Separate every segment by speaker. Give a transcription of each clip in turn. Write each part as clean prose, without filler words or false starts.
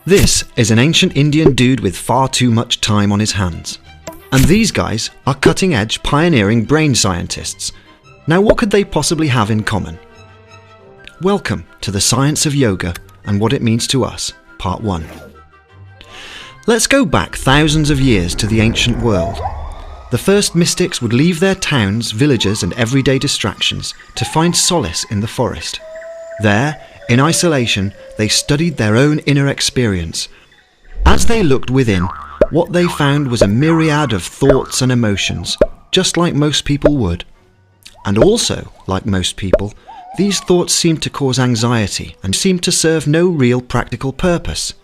Speaker 1: This is an ancient Indian dude with far too much time on his hands. And these guys are cutting-edge, pioneering brain scientists. Now what could they possibly have in common? Welcome to the Science of Yoga and What It Means to Us, Part 1. Let's go back thousands of years to the ancient world. The first mystics would leave their towns, villages and everyday distractions to find solace in the forest. There, in isolation, they studied their own inner experience. As they looked within, what they found was a myriad of thoughts and emotions, just like most people would. And also, like most people, these thoughts seemed to cause anxiety and seemed to serve no real practical purpose.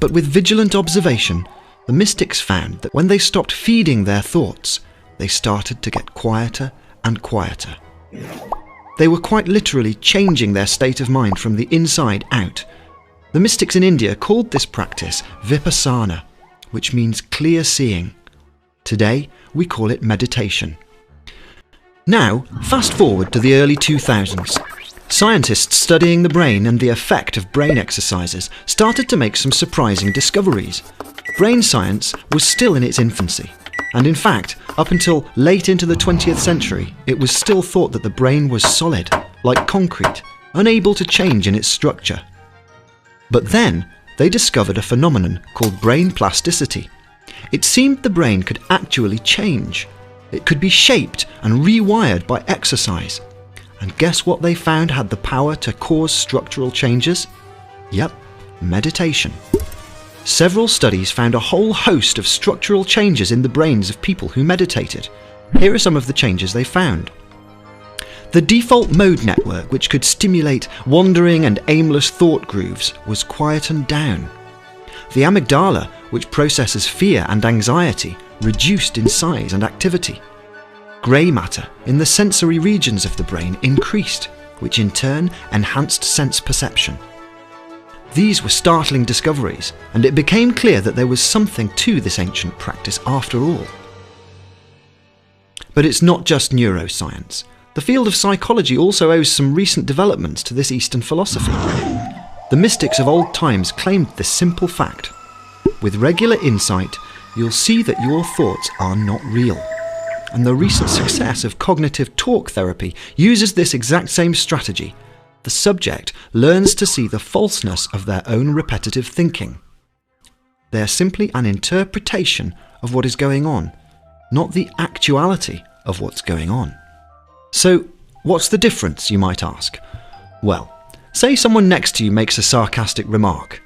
Speaker 1: But with vigilant observation, the mystics found that when they stopped feeding their thoughts, they started to get quieter and quieter. They were quite literally changing their state of mind from the inside out. The mystics in India called this practice vipassana, which means clear seeing. Today, we call it meditation. Now, fast forward to the early 2000s. Scientists studying the brain and the effect of brain exercises started to make some surprising discoveries. Brain science was still in its infancy. And in fact, up until late into the 20th century, it was still thought that the brain was solid, like concrete, unable to change in its structure. But then, they discovered a phenomenon called brain plasticity. It seemed the brain could actually change. It could be shaped and rewired by exercise. And guess what they found had the power to cause structural changes? Yep, meditation. Several studies found a whole host of structural changes in the brains of people who meditated. Here are some of the changes they found. The default mode network, which could stimulate wandering and aimless thought grooves, was quietened down. The amygdala, which processes fear and anxiety, reduced in size and activity. Grey matter in the sensory regions of the brain increased, which in turn enhanced sense perception. These were startling discoveries, and it became clear that there was something to this ancient practice after all. But it's not just neuroscience. The field of psychology also owes some recent developments to this Eastern philosophy. The mystics of old times claimed this simple fact. With regular insight, you'll see that your thoughts are not real. And the recent success of cognitive talk therapy uses this exact same strategy. The subject learns to see the falseness of their own repetitive thinking. They are simply an interpretation of what is going on, not the actuality of what's going on. So, what's the difference, you might ask? Well, say someone next to you makes a sarcastic remark.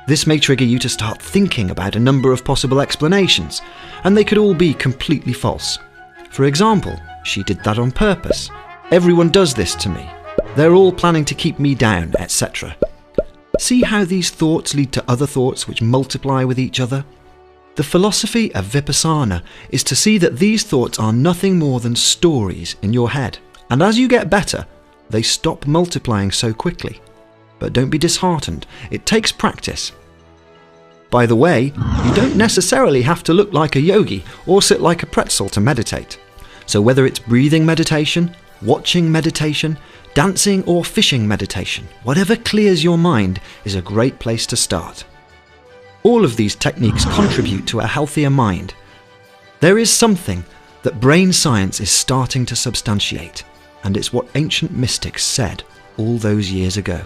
Speaker 1: This may trigger you to start thinking about a number of possible explanations, and they could all be completely false. For example, she did that on purpose. Everyone does this to me. They're all planning to keep me down, etc. See how these thoughts lead to other thoughts which multiply with each other? The philosophy of vipassana is to see that these thoughts are nothing more than stories in your head. And as you get better, they stop multiplying so quickly. But don't be disheartened, it takes practice. By the way, you don't necessarily have to look like a yogi or sit like a pretzel to meditate. So whether it's breathing meditation, watching meditation, dancing or fishing meditation, whatever clears your mind is a great place to start. All of these techniques contribute to a healthier mind. There is something that brain science is starting to substantiate, and it's what ancient mystics said all those years ago.